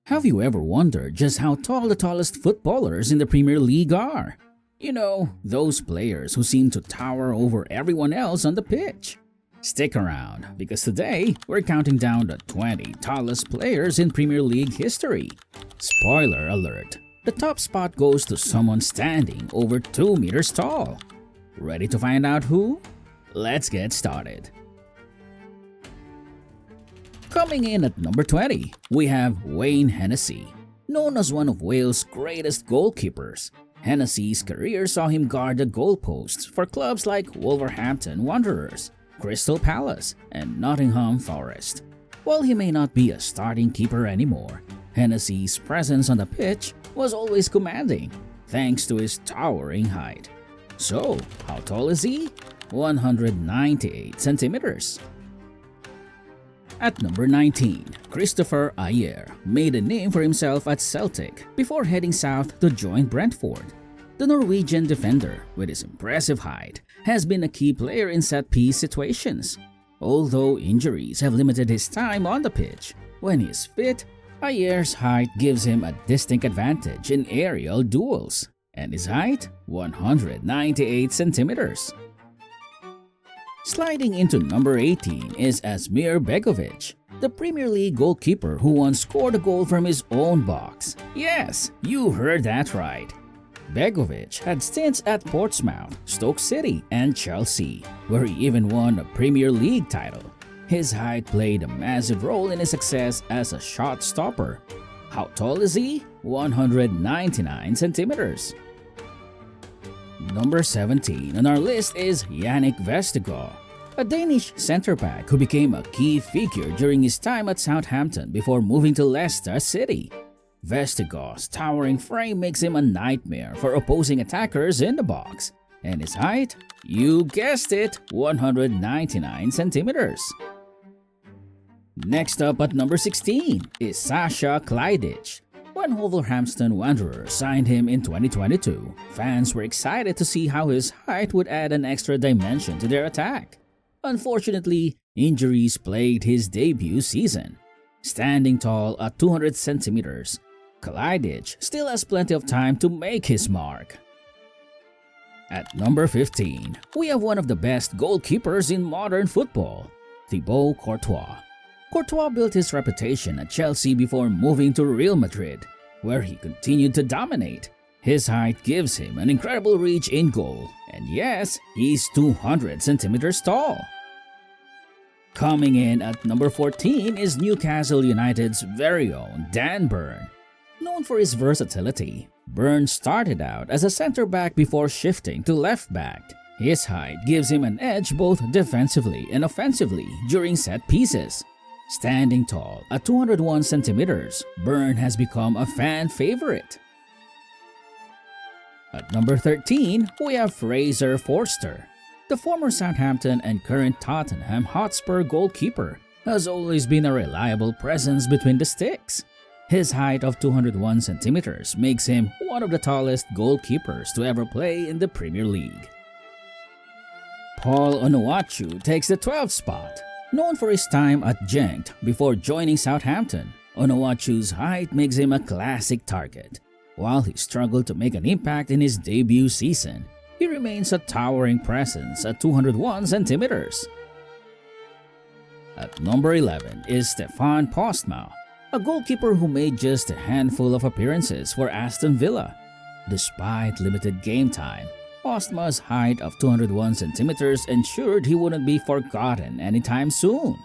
Have you ever wondered just how tall the tallest footballers in the Premier League are? You know, those players who seem to tower over everyone else on the pitch. Stick around, because today we're counting down the 20 tallest players in Premier League history. Spoiler alert, the top spot goes to someone standing over 2 meters tall. Ready to find out who? Let's get started. Coming in at number 20, we have Wayne Hennessy. Known as one of Wales' greatest goalkeepers, Hennessy's career saw him guard the goalposts for clubs like Wolverhampton Wanderers, Crystal Palace, and Nottingham Forest. While he may not be a starting keeper anymore, Hennessy's presence on the pitch was always commanding, thanks to his towering height. So, how tall is he? 198 centimeters. At number 19, Christopher Ajer made a name for himself at Celtic before heading south to join Brentford. The Norwegian defender, with his impressive height, has been a key player in set-piece situations. Although injuries have limited his time on the pitch, when he is fit, Ajer's height gives him a distinct advantage in aerial duels, and his height, 198 centimeters. Sliding into number 18 is Asmir Begovic, the Premier League goalkeeper who once scored a goal from his own box. Yes, you heard that right. Begovic had stints at Portsmouth, Stoke City, and Chelsea, where he even won a Premier League title. His height played a massive role in his success as a shot stopper. How tall is he? 199 centimeters. Number 17 on our list is Yannick Vestergaard, a Danish centre-back who became a key figure during his time at Southampton before moving to Leicester City. Vestergaard's towering frame makes him a nightmare for opposing attackers in the box, and his height, you guessed it, 199 centimeters. Next up at number 16 is Sasha Klajdic. When Wolverhampton Wanderers signed him in 2022, fans were excited to see how his height would add an extra dimension to their attack. Unfortunately, injuries plagued his debut season. Standing tall at 200 centimeters, Klajdic still has plenty of time to make his mark. At number 15, we have one of the best goalkeepers in modern football, Thibaut Courtois. Courtois built his reputation at Chelsea before moving to Real Madrid, where he continued to dominate. His height gives him an incredible reach in goal, and yes, he's 200 centimeters tall. Coming in at number 14 is Newcastle United's very own Dan Burn. Known for his versatility, Burn started out as a centre-back before shifting to left-back. His height gives him an edge both defensively and offensively during set pieces. Standing tall at 201 centimeters, Burn has become a fan favorite. At number 13, we have Fraser Forster. The former Southampton and current Tottenham Hotspur goalkeeper has always been a reliable presence between the sticks. His height of 201 centimeters makes him one of the tallest goalkeepers to ever play in the Premier League. Paul Onuachu takes the 12th spot. Known for his time at Genk before joining Southampton, Onuachu's height makes him a classic target. While he struggled to make an impact in his debut season, he remains a towering presence at 201 centimeters. At number 11 is Stefan Postma, a goalkeeper who made just a handful of appearances for Aston Villa. Despite limited game time, Postma's height of 201 centimeters ensured he wouldn't be forgotten anytime soon.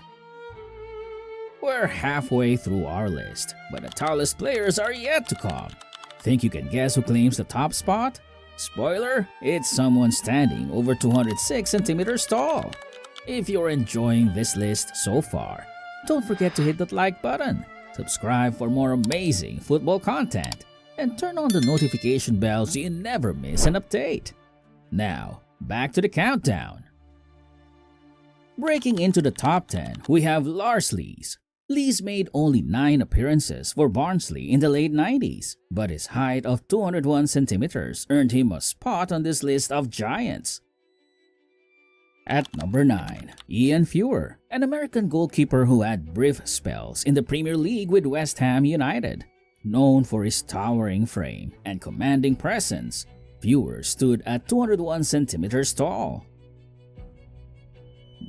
We're halfway through our list, but the tallest players are yet to come. Think you can guess who claims the top spot? Spoiler, it's someone standing over 206 centimeters tall. If you're enjoying this list so far, don't forget to hit that like button, subscribe for more amazing football content, and turn on the notification bell so you never miss an update. Now, back to the countdown. Breaking into the top 10, we have Lars Lees. Lees made only 9 appearances for Barnsley in the late 90s, but his height of 201 centimeters earned him a spot on this list of giants. At number 9, Ian Feuer, an American goalkeeper who had brief spells in the Premier League with West Ham United. Known for his towering frame and commanding presence, viewers stood at 201 centimeters tall.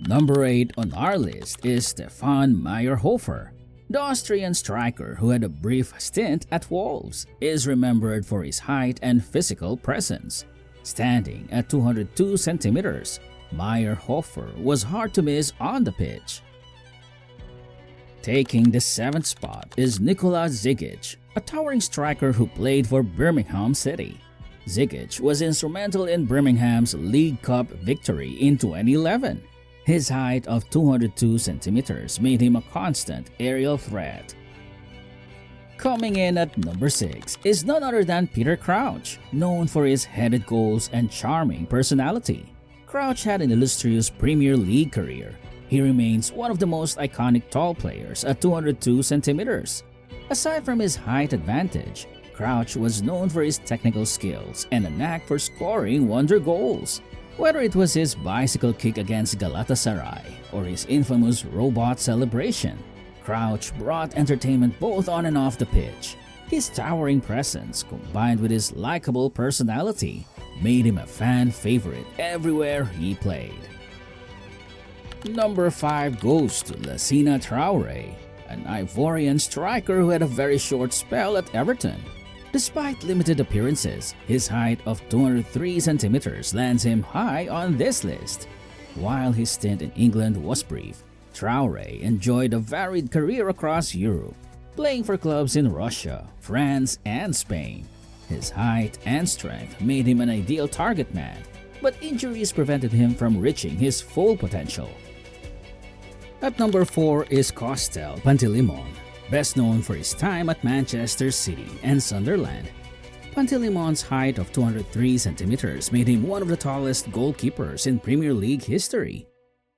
Number 8 on our list is Stefan Meyerhofer. The Austrian striker who had a brief stint at Wolves is remembered for his height and physical presence. Standing at 202 centimeters, Meyerhofer was hard to miss on the pitch. Taking the 7th spot is Nikola Zigic, a towering striker who played for Birmingham City. Zigic was instrumental in Birmingham's League Cup victory in 2011. His height of 202 centimeters made him a constant aerial threat. Coming in at number 6 is none other than Peter Crouch, known for his headed goals and charming personality. Crouch had an illustrious Premier League career. He remains one of the most iconic tall players at 202 centimeters. Aside from his height advantage, Crouch was known for his technical skills and a knack for scoring wonder goals. Whether it was his bicycle kick against Galatasaray or his infamous robot celebration, Crouch brought entertainment both on and off the pitch. His towering presence, combined with his likable personality, made him a fan favorite everywhere he played. Number 5 goes to Lassina Traoré, an Ivorian striker who had a very short spell at Everton. Despite limited appearances, his height of 203 centimeters lands him high on this list. While his stint in England was brief, Traoré enjoyed a varied career across Europe, playing for clubs in Russia, France, and Spain. His height and strength made him an ideal target man, but injuries prevented him from reaching his full potential. At number 4 is Costel Pantilimon, best known for his time at Manchester City and Sunderland. Pantilimon's height of 203 centimeters made him one of the tallest goalkeepers in Premier League history.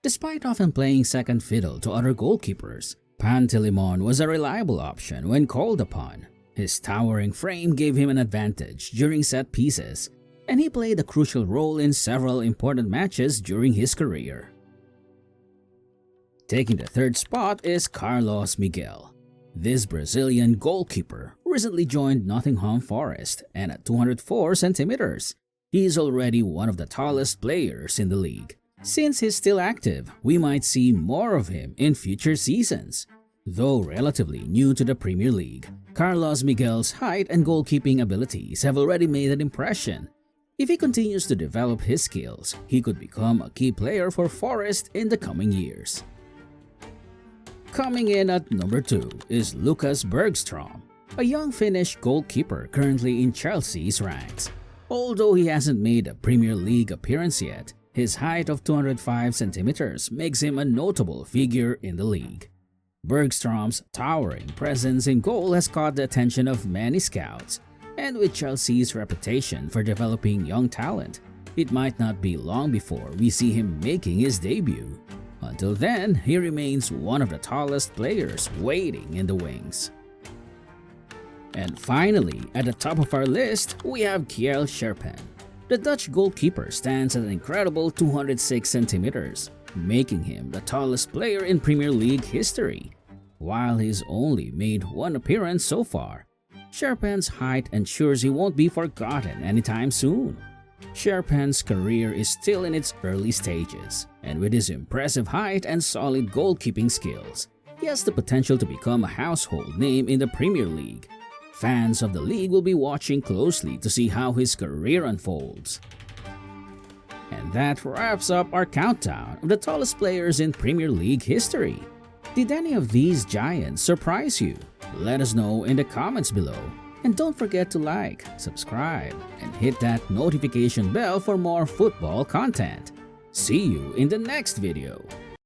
Despite often playing second fiddle to other goalkeepers, Pantilimon was a reliable option when called upon. His towering frame gave him an advantage during set pieces, and he played a crucial role in several important matches during his career. Taking the 3rd spot is Carlos Miguel. This Brazilian goalkeeper recently joined Nottingham Forest, and at 204 centimeters, he is already one of the tallest players in the league. Since he's still active, we might see more of him in future seasons. Though relatively new to the Premier League, Carlos Miguel's height and goalkeeping abilities have already made an impression. If he continues to develop his skills, he could become a key player for Forest in the coming years. Coming in at number 2 is Lucas Bergstrom, a young Finnish goalkeeper currently in Chelsea's ranks. Although he hasn't made a Premier League appearance yet, his height of 205 centimeters makes him a notable figure in the league. Bergstrom's towering presence in goal has caught the attention of many scouts, and with Chelsea's reputation for developing young talent, it might not be long before we see him making his debut. Until then, he remains one of the tallest players waiting in the wings. And finally, at the top of our list, we have Kjell Scherpen. The Dutch goalkeeper stands at an incredible 206 centimeters, making him the tallest player in Premier League history. While he's only made one appearance so far, Scherpen's height ensures he won't be forgotten anytime soon. Scherpen's career is still in its early stages, and with his impressive height and solid goalkeeping skills, he has the potential to become a household name in the Premier League. Fans of the league will be watching closely to see how his career unfolds. And that wraps up our countdown of the tallest players in Premier League history. Did any of these giants surprise you? Let us know in the comments below. And don't forget to like, subscribe, and hit that notification bell for more football content. See you in the next video.